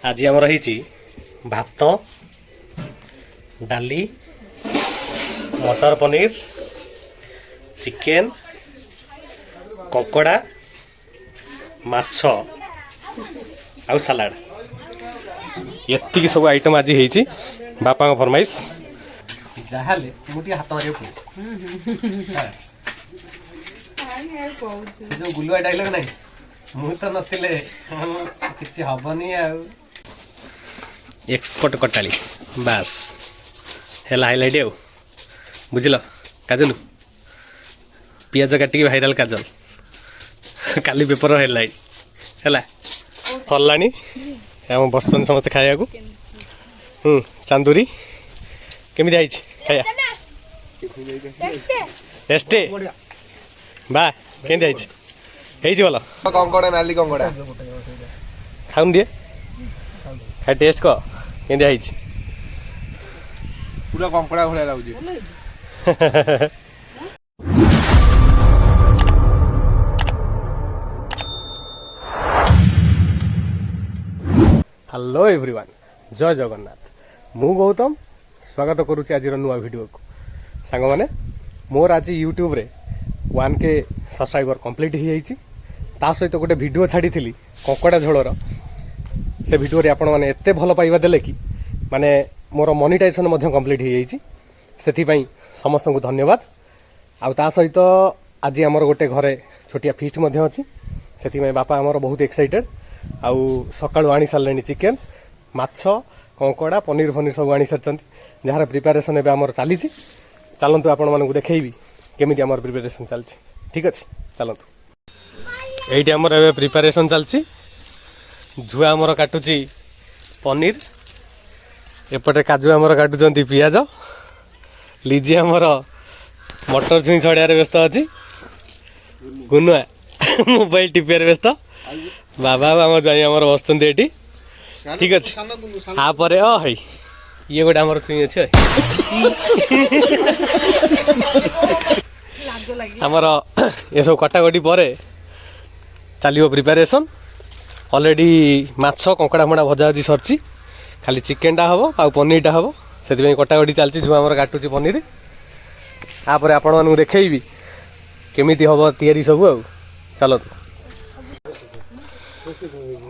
आज आमर है भात डाली मटर पनीर चिकेन कंकड़ा माछ आउ सलाड ये सब आइटम आज है बापा फरमाइश जहाँ मुझे हाथ मारे जो गुलुआ डायलॉग ना मुझे तो नथिले किसी हेनी एक्सपर्ट कटाली बास है हाइलाइट आउ बुझल काजल पियाज काटिक भाइराल काजल काली पेपर हेडलाइन है सरला आम बसन समस्त खाया चांदूरी केमी आई खाया टेस्टे बा के भल कंकड़ा नाली कंकड़ा खाऊन दिए खाई टेस्ट कर के पूरा कंकड़ा भलिया लाଗୁଛି हेलो एवरीवन जय जगन्नाथ मु गौतम स्वागत करुच्ची आज नुआ वीडियो को सांग मैंने मोर आज यूट्यूब रे 1K सब्सक्राइबर कंप्लीट हो जाइए ता सहित गोटे वीडियो छाड़ी कंकड़ा झोलर से वीडियो रे आपण मैंने एत भल पाइबा देले कि माने मोर मोनेटाइजेशन कंप्लीट हो जाइए से समस्त को धन्यवाद आ सहित आज आमर गोटे घरे छोटिया फीस्ट अच्छी से बापा आमर बहुत एक्साइटेड आउ सकाळु आनी सारे चिकेन माछ कंकड़ा पनीर फनीर सब आनी सारी जार प्रिपेरेसन एवं आमर चली चलतु आपण मानक देखी केमी आमर प्रिपेरेसन चलती ठीक अच्छे चलतु ये आमर ए प्रिपेरेसन चलती झुआ आमर काटुची पनीर एपटे काजू आमर काटुंट पियाज लिजी आमर मटर छुई छड़ियार व्यस्त अच्छी गुनुआ मोबाइल टिपियार व्यस्त बाबा आम जाई आमर बसते ये ठीक अच्छे आपर है ये गोटे आमर छुई अच्छे आमर ये सब कटाकटी पर चलो प्रिपेरेसन ऑलरेडी माछ कंकड़ा फंड़ा भजा भजी सरची खाली चिकेनटा हम आ पनीरटा हम से कटाकटी चलती जो आमर काटुची पनीर आपर आपण मानू देखी केमी हम तैयारी सब आ चलतु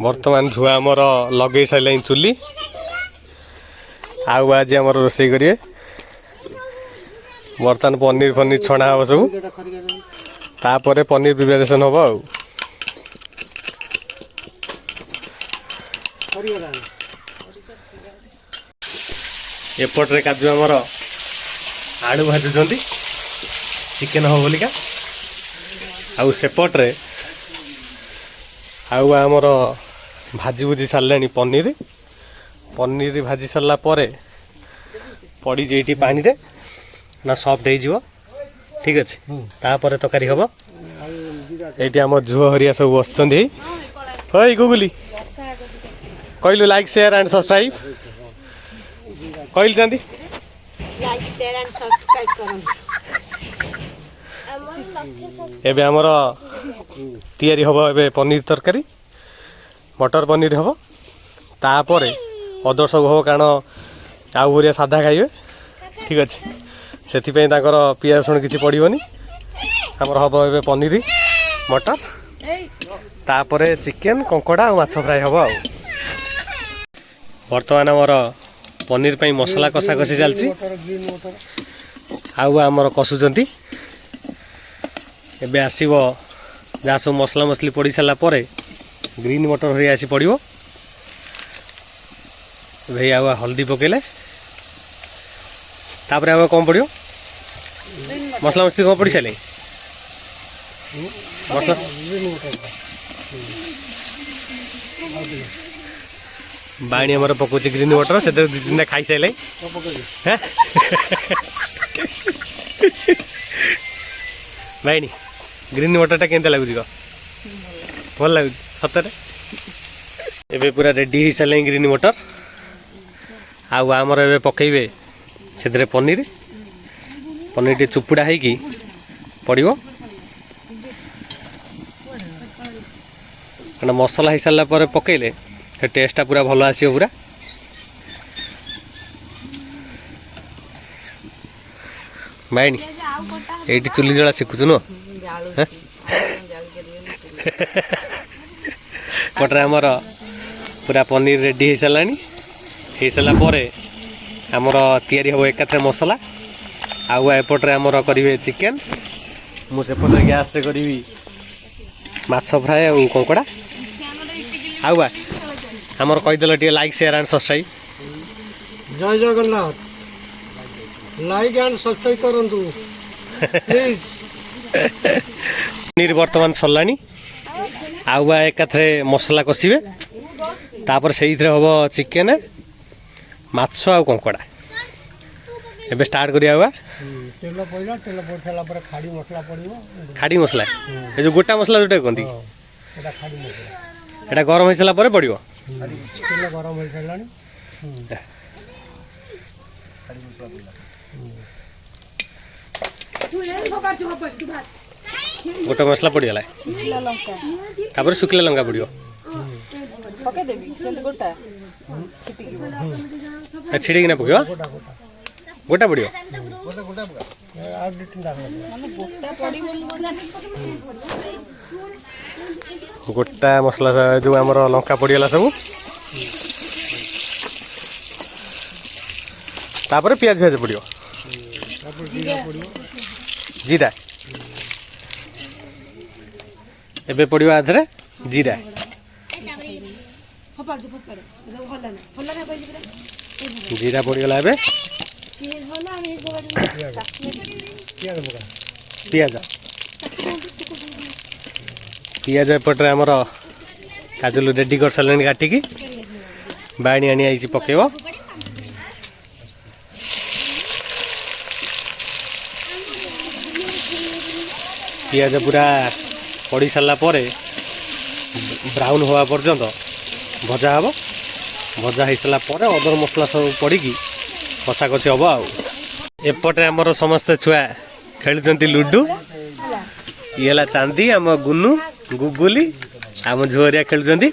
बर्तमान झुआ आमर लगे सारे चुली आज आमर रोसे करेंगे बर्तमान पनीर फनीर छणा हम सब तापर पनीर प्रिपेरेसन हम आ एपटे काजू आमर आलू भाजुंट चिकेन हम बोलिका आउ सेपट्रे आउ आमर भाजी भुजी सारे पनीर पनीर भाजी सारा पर पड़ी जाइए पानी रे ना सफ्ट हो ठीक अच्छे तापर तरकारी हम ये आम झुआ हरिया सब बस गुगुली कहलु लाइक शेयर एंड सब्सक्राइब कहलु चांदी लाइक शेयर एंड सब्सक्राइब एबे हमर तैयारी हबो एबे पनीर तरकारी मटर पनीर हबो तापर अदर सब हबो कारण आउ हरिया सादा खाइबे ठीक अच्छे से पियाज रसुण किसी पड़ोनी आमर हम ए पनीर मटर तापर चिकेन कंकड़ा और माछ फ्राए हम बर्तमान आमर पनीर पे मसला कषा कषि चलती आमर कषुंट एबे आसीबो जहाँ सब मसला मसली पड़ सारा पर ग्रीन मटर हरी आसी पड़ो भाई आ हल्दी पकेले तापर आम कौन पड़ो मसला मसली कौन पड़ सारे मसला बाणी आमर पकाउछ ग्रीन वाटर से दिन खाई सारे बाणी ग्रीन वाटर केंता लगुच भल लगुच सतरे एबे पूरा रेडी हो सारे ग्रीन वाटर आमर ए पकईबे से पनीर पनीर टे चुपुड़ा होगी पड़ो मसला हो सारा पर पकईले टेस्टा पूरा भल आस पूरा भाई ये चुली जला शिखुचु नु पटरे आमर पूरा पनीर रेडी हो सारा हो सारापर आमर तैयारी हम एकाथरे मसला आउ एपटे आमर करेंगे चिकेन मुझेपटे गैस करी माछ फ्राए और कंकड़ा आउ आमर कहीदेल टे लाइक शेयर एंड सब्सक्राइब जय जगन्नाथ लाइक एंड सब्सक्राइब करंतु प्लीज पनीर बर्तमान सरलानी आउ एकाथरे मसला कषिबे तापर से हम चिकेन माछ आ कंकड़ा एबे स्टार्ट करिया तेल पइला तेल पड़ साला पर खाड़ी मसला पड़िबो खाड़ी मसला ए जो गोटा मसला जोटा कहंती एटा खाड़ी मसला एटा गरम हो साला परे पड़िबो तेल गरम हो सालानी गोटा मसला पड़गला तापर सुखला लंका पड़िबो पके देबी सेंत गोटा छिटिकी छिड़ी ना पकिबो गोटा पड़िबो गोटा गोटा आ डिटिन डाल माने गोटा पड़िबो मु जानि गोटा मसला जो आमर लंका पड़गला सब तापर प्याज भेज पड़िबो तापर जीरा पड़िबो जीरा एबे पड़िबो आधरे जीरा जीरा पड़गला एबे पियाज पियाज एपटे आमर काजुल रेडी कर सारे काटिकी बाणी आनी आई पकेब पियाज पूरा पड़ सारा पर ब्राउन हवा पर्यंत भजा हम भजा हो सारा पर अदर मसला सब पड़ी कषा कषि हम आउटे आमर समस्ते छुआ खेलुंट लुडु ये चांदी आम गुनु गुगुली आम झुरिया खेलुंट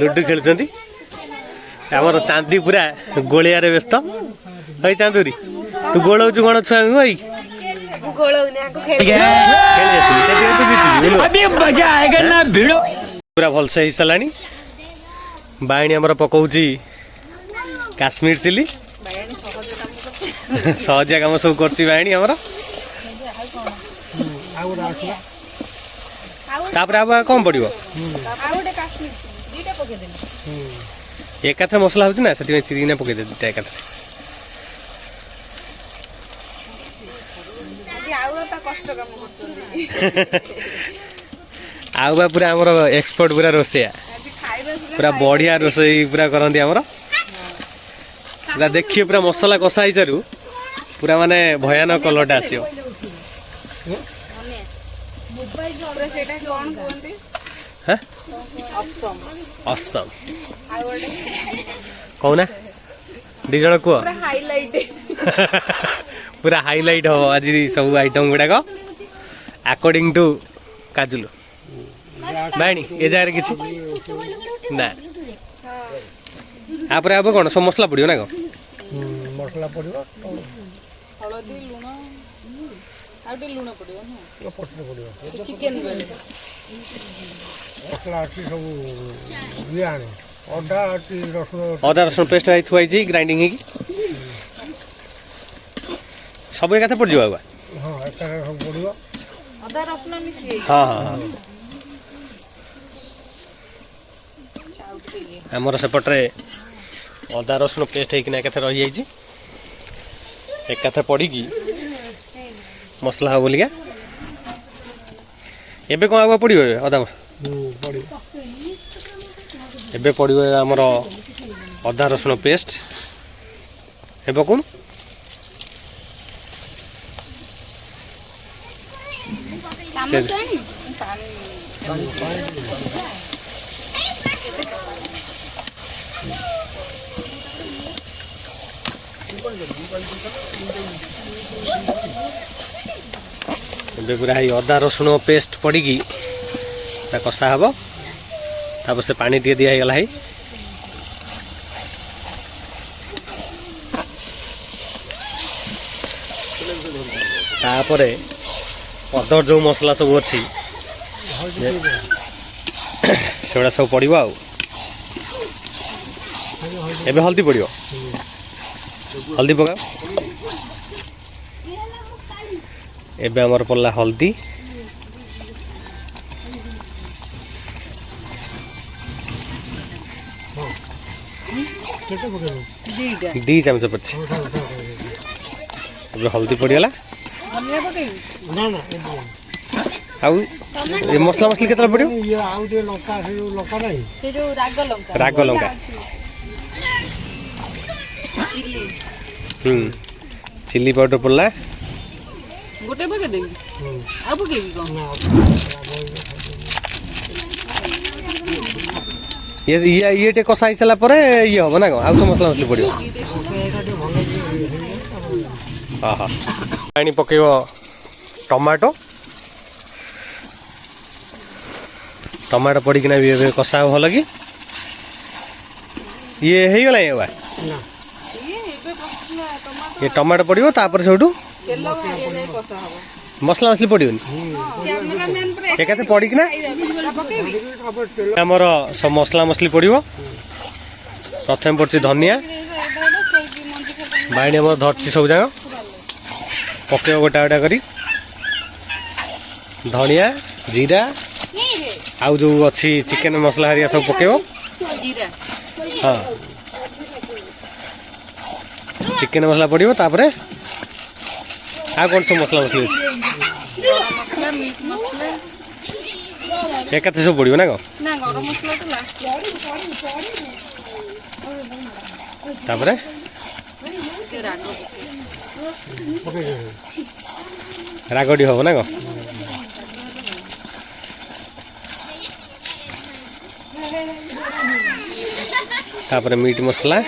लुडु खेलुंट आमर चांदी पूरा गोलियारे व्यस्त भाई चांदूरी तू गोलौचु कौन छुआ भाई पूरा भलसे हो सारा बाणी आमर पकाउची काश्मीर चिली सहजिया कम सब कर बाणी आमर तापर अब कम पड़ो एकाथरे मसला होना से चिरिना पकईदे दुटा एकाथरे आउ बा पूरा आमर एक्सपर्ट पूरा रोसैया पूरा बढ़िया रोसई पूरा करती आमर पूरा देखिए पूरा मसला कषा ही सारू पूरा माने भयानक कलरटा आसो असम कहना दिज कह पूरा हाइलाइट हम आज सब आइटम गुड़ाक अकॉर्डिंग टू काजुल बाणी ए जगह किसी ना आप कौन सब मसला पड़ो ना कौन मसला पड़िबो हळदी लूण आउटे लूण पड़िबो न पटरे पड़िबो चिकन मसला अछि सब दिया आने अदा रसुण पेस्ट थुआई ग्राइंडिंग हो सब एक पड़ जाए हाँ एक सब पड़ो अदा रसुण मिसी हाँ हाँ हाँ आमर सेपटे अदा रसुण पेस्ट होना एक रही जाइए एकाथे पड़ी मसला हम बोलिका एबे कौन आगे पड़ो अदा एबे पड़ो आमर अदा रसुण पेस्ट हे कौन पूरा अदा रसुण पेस्ट पड़ी कषा हम तापर से पानी टे दिगला है तापरे अदर जो मसला सब अच्छी सेगुड़ा सब पड़ो आ एबे हल्दी पड़ो हल्दी पका एबे हमर पड़ला हल्दी केते पकेबो दीटा 2 चमच पड़छ एबे हल्दी पड़गला धनिया पकेबी ना ना आउ ए मसला मसली केतला पड़ो ये आउ दे लंका से जो लंका नहीं से जो राग लंका चिल्ली चिल्ली पाउडर पड़ला गोटे पके देबी आ पकेबी कोन ना ये टे कषा ही सारा पर ये हम ना आउ सब मसला मसली पड़ो हाँ हाँ पानी पकेब टमाटो टमाटो पड़किना भी ए कषा भल कि ये हो गला ये ना ये एबे पकना टमाटो ये टमाटो पड़ो तापर सेठू तेल भागे जाय कसा हबो मसला मसली पड़ोनी कैमरामैन पर एकाते पड़किना पकेबी आमर सब मसला मसली पड़ो प्रथम पड़छ धनिया बाइण आम धरची सब जाक पकेब गोटा गोटा करी धनिया जीरा आउ जो अच्छी चिकेन मसला हरिया सब पकेब जीरा हाँ चिकेन मसला पड़ो तापरे आ कौन सब मसला मसली अच्छी गरम मसला मीट मसला एकाते सब पड़ो ना ना गरम मसला तो लास्ट तापरे के राग रागडी हम ना तापरे मीट मसला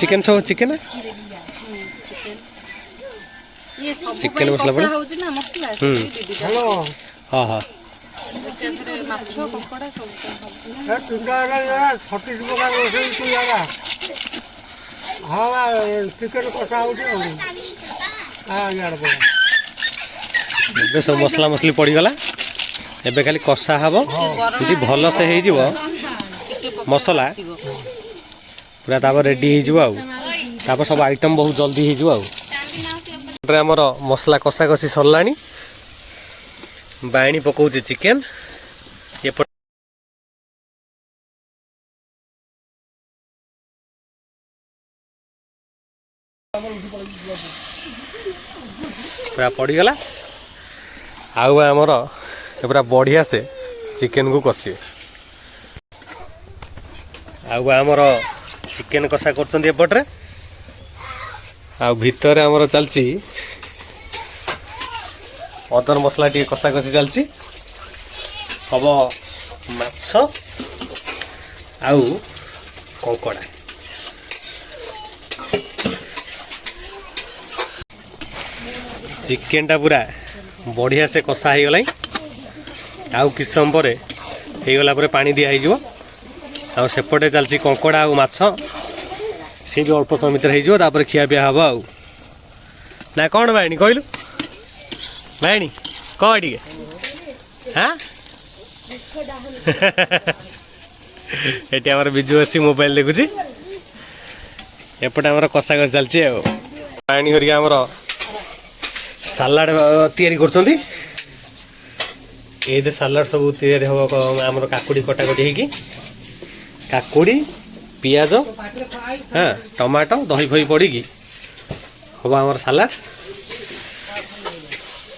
चिकेन सब चिकेन ये सब चिकेन मसला पड़े होउची ना मसला हेलो हाँ हाँ एकाथरे माछो ककड़ा सब ए तुंडा यार 36 प्रकार रोषेई तू यार हां चिकन कसा हो जे हां यार बे एबे सब मसला मसली पड़गला एबे खाली कषा हब जी भल से हो मसला पूरा तापर रेडी हो सब आइटम बहुत जल्दी हो आमर मसला कषा कषी सरलानी बाणी पकाउचे चिकेन पूरा पड़गला आउ आमर पूरा बढ़िया से चिकेन को कषे आउ आमर चिकेन कषा करछन्ती एपटरे आउ भितर आमर चलची अदर मसला टी कषा कषी चलची हम माछ आउ कंकड़ा चिकेन टा पूरा बढ़िया से कषा हो गला आउ कि समय पर हो गला पानी दिया हो आउ सेपटे चलची कंकड़ा आउ माछ सी भी अल्प समय भितर हो खिया पिया हम आउ ना कौन भाई कहलु भाई कह टे हाँ ये आम बिजु आसी मोबाइल देखुची एपटे आम कषा कर चलची पानी हरिका आमर सालाड तैयारी करछन्ती ए सालाड सब तैयारी हम आमर काकुड़ी कटाकटी होगी काकुड़ी पियाज हाँ टमाटो दही फही पड़ी हम आमर सालाड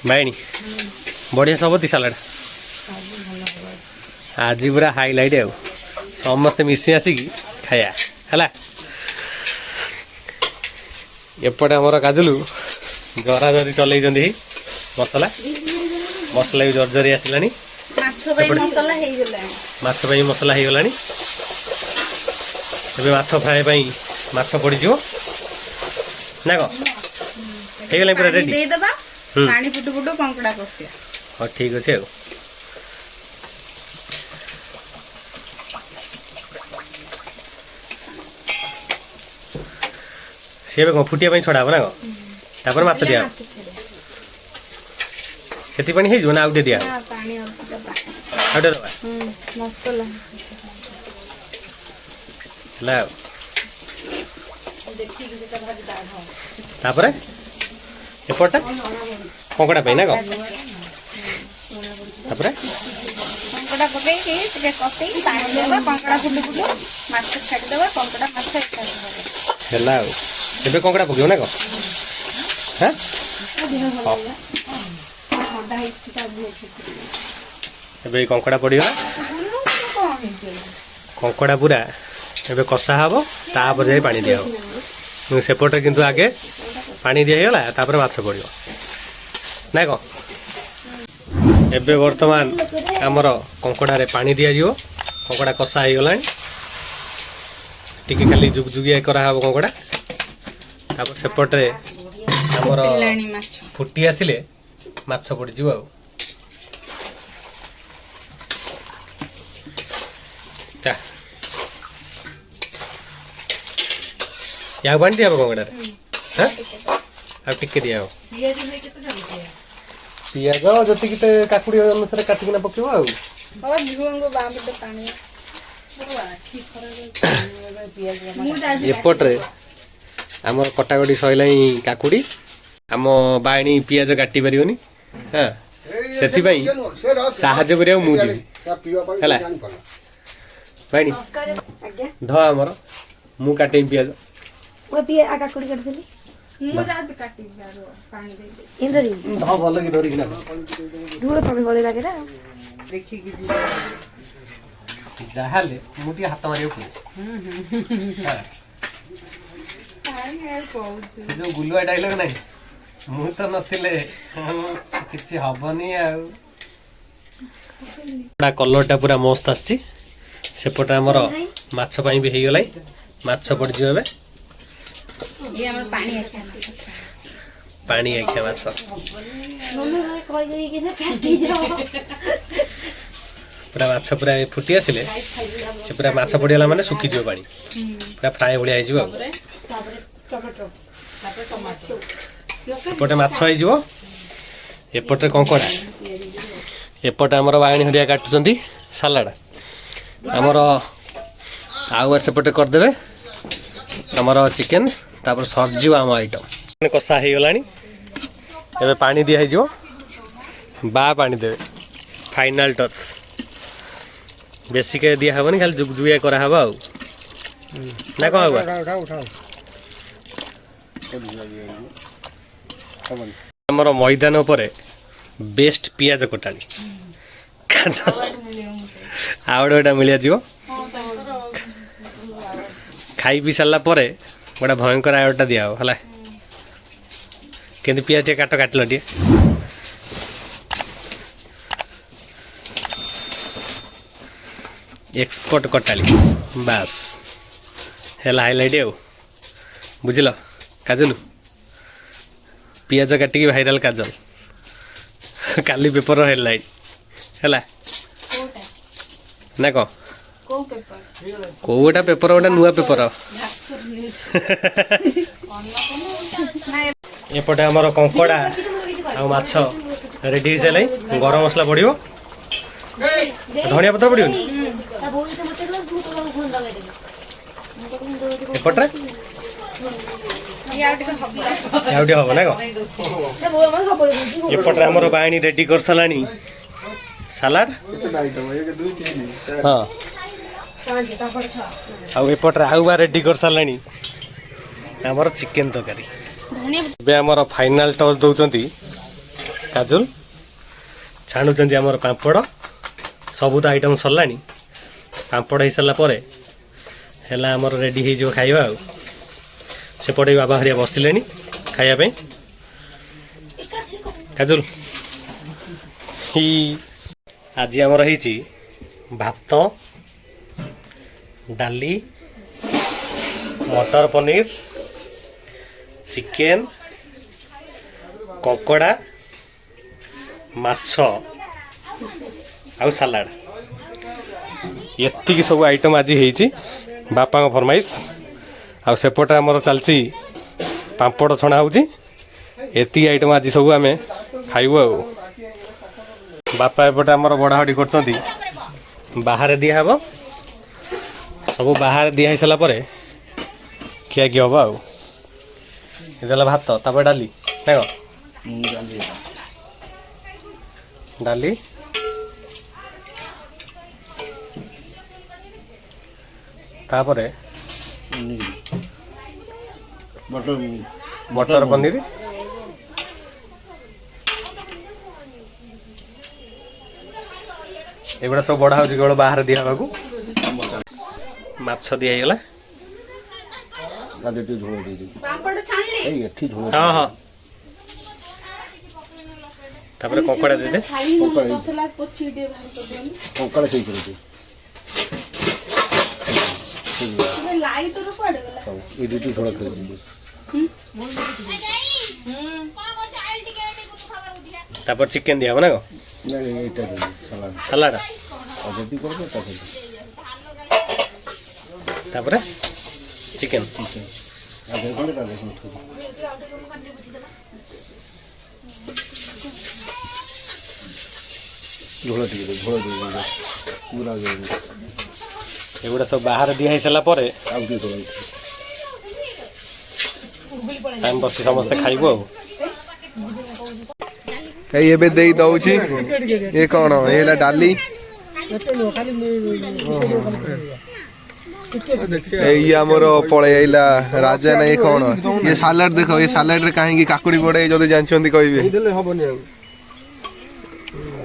बाइनी बढ़िया सब थी सालाड आज पूरा हाइलाइट आउ समस्ते मिसी आसिकी खाया है एपटे आमर काजुलु जरा जरी चल मसला मसला भी जर्जरी आसला माछ मसला हो गला माछ फ्राए माछ पड़ ना कगला पूरा रेडी पानी फुटु फुटु कंकड़ा कसिया हाँ ठीक अच्छे सी ए फुटिया छड़ा हम ना तापर माछ दिया से हो ना आउटे दिया आउटे दबा मसला ला तापर एपटा कंकड़ा पे ना तापर कंकड़ा पकई के ଟିକେ कटई पानी देबा कंकड़ा फुटू फुटू माछ छाडी देबा कंकड़ा माछ ହେଲା ଆଉ ଏବେ କଙ୍କଡ଼ା ପକେଇବ ନା କଣ ହାଁ ଏବେ ଏଇ କଙ୍କଡ଼ା ପଡ଼ିଗଲା କଙ୍କଡ଼ା ପୁରା ଏବେ କଷା ହେବ ତାପରେ ଯାଇ ପାଣି ଦିଆହେବ ସେପଟେ କିନ୍ତୁ ଆଗେ ପାଣି ଦିଆ ହେଇଗଲା ତାପରେ ମାଛ ପଡ଼ିବ ନା କଣ ଏବେ ବର୍ତ୍ତମାନ ଆମର କଙ୍କଡ଼ାରେ ପାଣି ଦିଆଯିବ କଙ୍କଡ଼ା କଷା ହେଇଗଲାଣି ଟିକେ ଖାଲି जुगजुगिया କରାହବ କଙ୍କଡ଼ା ତାପରେ ସେପଟରେ ଆମର ଫୁଟି ଆସିଲେ ମାଛ ପଡ଼ିଯିବ ଆଉ ಯಾವ ಪಾଣି ଦିଆହବ କଙ୍କଡ଼ାରେ ହାଁ ଆଉ ଟିକେ ଦିଆହବ ପିଆଜ ଯେତିକି କାକୁଡ଼ି ଅନୁସାରେ କାଟିକିନା ପକେଇବ ଆଉ ଏପଟରେ ଆମର କଟାକଟି ସଇଲାଣି କାକୁଡ଼ି ଆମ ବାଇଣି ପିଆଜ କାଟି ପାରିବନି ହଁ ସେଥିପାଇଁ ସାହାଯ୍ୟ କରିବାକୁ ମୁଁ ଯିବି ହେଲା ବାଇଣି ଧ ଆମର ମୁଁ କାଟିବି ପିଆଜ ଭଲ କି ଧରିକିନା ଯାହାହେଲେ ମୁଁ ଟିକେ ହାତ ମାରିବାକୁ ଯୋଉ ଗୁଲୁଆ ଡାଇଲଗ ନାହିଁ ମୁଁ ତ ନଥିଲେ କିଛି ହବନି ଆଉ କଲରଟା ପୁରା ମସ୍ତ ଆସିଛି ସେପଟେ ଆମର ମାଛ ପାଇଁ ବି ହେଇଗଲାଣି ମାଛ ପଡ଼ିଯିବ ଏବେ ପାଣି ଆଖିଆ ମାଛ ପୁରା ମାଛ ପୁରା ଫୁଟି ଆସିଲେ ସେ ପୁରା ମାଛ ପଡ଼ିଗଲା ମାନେ ଶୁଖିଯିବ ପାଣି ପୁରା ଫ୍ରାଏ ଭଳିଆ ହେଇଯିବ ଆଉ ଏପଟେ ମାଛ ହେଇଯିବ ଏପଟେ କଙ୍କଡ଼ା ଏପଟେ ଆମର ବାଇଣି ହରିଆ କାଟୁଛନ୍ତି ସାଲାଡ଼ ଆମର ଆଉ ସେପଟେ କରିଦେବେ ଆମର ଚିକେନ୍ ତାପରେ ସରିଯିବ ଆମ ଆଇଟମ୍ କଷା ହେଇଗଲାଣି ଏବେ ପାଣି ଦିଆ ହେଇଯିବ ବା ପାଣି ଦେବେ ଫାଇନାଲ୍ ଟଚ୍ ବେଶୀକେ ଦିଆ ହେବନି ଖାଲି जुगजुगिया କରାହବ ଆଉ ନା କ'ଣ ହବ ଆମର ମଇଦାନ ଉପରେ ବେଷ୍ଟ ପିଆଜ କଟାଳି ଆଉଟା ମିଳିଯିବ ଖାଇ ପିଇ ସାରିଲା ପରେ ଗୋଟେ ଭୟଙ୍କର ଆଉଟା ଦିଆ ହବ ହେଲା କେମିତି ପିଆଜ ଟିକେ କାଟିଲ ଟିକେ एक्सपर्ट कटाली बास है हाइलाइट आउ बुझल काजल पियाज काटिकी भाइराल काजल काली पेपर हेडलाइन है ना कौन कौटा पेपर गोटे नुआ पेपर एपटे आमर कंकड़ा आ माछ रेडी हो सारे गरम मसला पड़ो धनिया पत्र पड़ो एपटे हम ना एपटे आमर बाणी रेडी कर साराणी सालाड हाँ आउपटे आउ बा रेडी कर साराणी आमर चिकेन तरकारी आमर फाइनाल टच दौरान काजुल छाणुंट आमर पापड़ सबू तो आइटम सरला पापड़ हो सारापर है आमर रेडी हो खाଇବା ଆଉ सेपटे बाबा हरिया बसले खायापी काजुल आज आमर होती भात डाली मटर पनीर चिकेन कंकड़ा माछ आउ सालाड एतिक सब आइटम आज होती बापा फरमाइश आउ सेपटे आमर चलती ପାମ୍ପଡ଼ ଛଣା ହେଉଛି। ଏତିକି ଆଇଟମ୍ ଆଜି ସବୁ ଆମେ ଖାଇବୁ ଆଉ। ବାପା ଏପଟେ ଆମର ବଢ଼ାବଢ଼ି କରୁଛନ୍ତି। ବାହାରେ ଦିଆହେବ, ସବୁ ବାହାରେ ଦିଆ ହେଇସାରିଲା ପରେ ଖିଆ ଖି ହେବ ଆଉ। এটা ହେଲା ଭାତ, ତାପରେ ଡାଲି ନାଇଁ କଣ? ଡାଲି ତାପରେ ମଟର ପନିର, ଏଗୁଡ଼ା ସବୁ ବଢ଼ା ହେଉଛି କେବଳ ବାହାରେ ଦିଆ ହେବାକୁ। ମାଛ ଦିଆ ହେଇଗଲା। ପାମ୍ପଡ଼ ଛାଣିଲି ହଁ ହଁ, ତାପରେ କଙ୍କଡ଼ା ଦେଇଦେ। ତସଲା ପୋଛି ଟିକେ ବାହାର କରିଦିଅନି। କଙ୍କଡ଼ା ସେଇ କରୁଛି ଲାଇଟରୁ କୁଆଡ଼େ ଗଲା? ଏଇଠି ଝୋଳ ଖାଇଛି। ତାପରେ ଚିକେନ୍ ଦିଆ ହେବ ନା କଣ? ନାଇଁ ଏଇଟା ଦେବି ସାଲାଡ଼ ସାଲାଡ଼, ଆଉ ଯଦି କରିବ ତା ଦେବି ତାପରେ ଚିକେନ୍। ଆଗରେ କଲେ ତା ଦେବି ଝୋଳ ଟିକେ ଦେବି, ଝୋଳ ଦେବି ପୁରା ଦେବି। ଏଗୁଡ଼ା ସବୁ ବାହାରେ ଦିଆ ହେଇସାରିଲା ପରେ ଆଉ ଟିକେ ଝୋଳ ଆମେ ବସି ସମସ୍ତେ ଖାଇବୁ ଆଉ। ଏଇ ଏବେ ଦେଇ ଦଉଛି। ଏ କଣ ଏ ହେଲା ଡାଲି, ଏଇ ଆମର ପଳେଇ ଆଇଲା ରାଜା। ନାଇଁ କଣ ଇଏ ସାଲାଡ ଦେଖ, ଏ ସାଲାଡ ରେ କାହିଁକି କାକୁଡି ପଡେ ଯଦି ଜାଣିଛନ୍ତି କହିବେ। ହବନି ଆଉ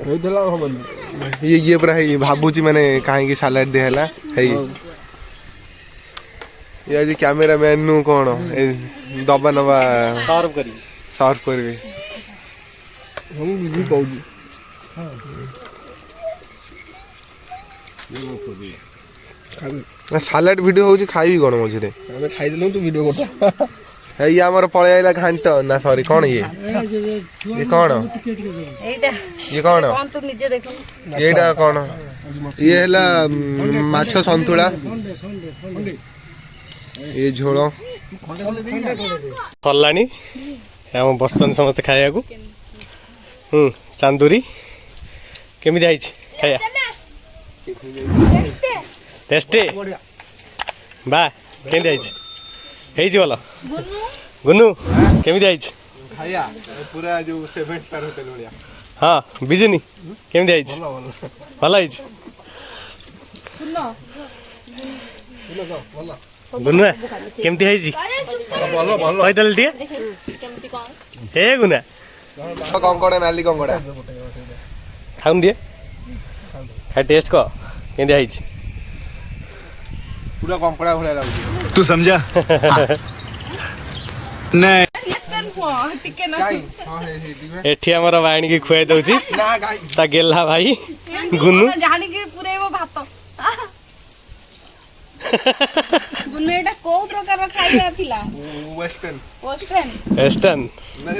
ହେଇଥିଲା ଆଉ ହବନି। ଇଏ ପୁରା ହେଇ ଭାବୁଛି ମାନେ କାହିଁକି ସାଲାଡ ଦିଆ ହେଲା। ହେଇ ଇଏ ଆଜି କ୍ୟାମେରା ମ୍ୟାନ୍ ନୁ କଣ ଏ ଦବା ନବା ସର୍ଭ କରିବି। ସର୍ଭ କରିବେ। ମୁଁ ବୁଝି କହୁଛି ସାଲାଡ ଭିଡିଓ ହଉଛି, ଖାଇବି କଣ ମଝିରେ। ଆମେ ଖାଇଦେଲୁ ତୁ ଭିଡ଼ିଓ କରୁଛୁ। ଏଇ ଆମର ପଳେଇ ଆଇଲା ଘାଣ୍ଟ ନା ସରି କଣ ଇଏ କଣ এইটা ଇଏ କଣ কোন তু নিজে দেখুন। ଏଇଟା କଣ ଇଏ ହେଲା ମାଛ ସନ୍ତୁଳା, ଏ ଝୋଳ ସରିଲାଣି। ଆମ ବସୁଛନ୍ତି ସମସ୍ତେ ଖାଇବାକୁ। ଚାନ୍ଦୁରୀ କେମିତି ହେଇଛି ଖାଇବା? ଟେଷ୍ଟି ବା କେମିତି ହେଇଛି? ହେଇଛି ଭଲ। ଗୁନୁ କେମିତି ହେଇଛି? ଖାଇବା ପୁରା ଯୋଉ 7 ଷ୍ଟାର ହୋଟେଲ ଭଳିଆ। ହଁ ବିଜୁନି କେମିତି ହେଇଛି? ଭଲ ହେଇଛି। ଗୁନୁଆ କେମିତି ହେଇଛି? କହିଦେଲେ ଟିକେ। ଏ ଗୁନା କଙ୍କଡା, ନାଲି କଙ୍କଡା ଖାଉନି ଟିକେ, ଖାଇ ଟେଷ୍ଟ କର କେମିତି ହେଇଛି? ପୁରା କଙ୍କଡା ଭଳିଆ ଲାଗୁଛି। तू समझा नहीं ଏଠି ଆମର ବାଣିକି ଖୁଆଇ ଦଉଛି ତା ଗେଲା ଭାଇ ଗୁନୁ। ଜାଣିକି ପୁରେଇବ ଭାତ। ଗୁନୁ ଏଇଟା କୋଉ ପ୍ରକାର ଖାଇବା ଥିଲା? ୱେଷ୍ଟର୍ନ ୱେଷ୍ଟର୍ନ ୱେଷ୍ଟର୍ନ ନାଇଁ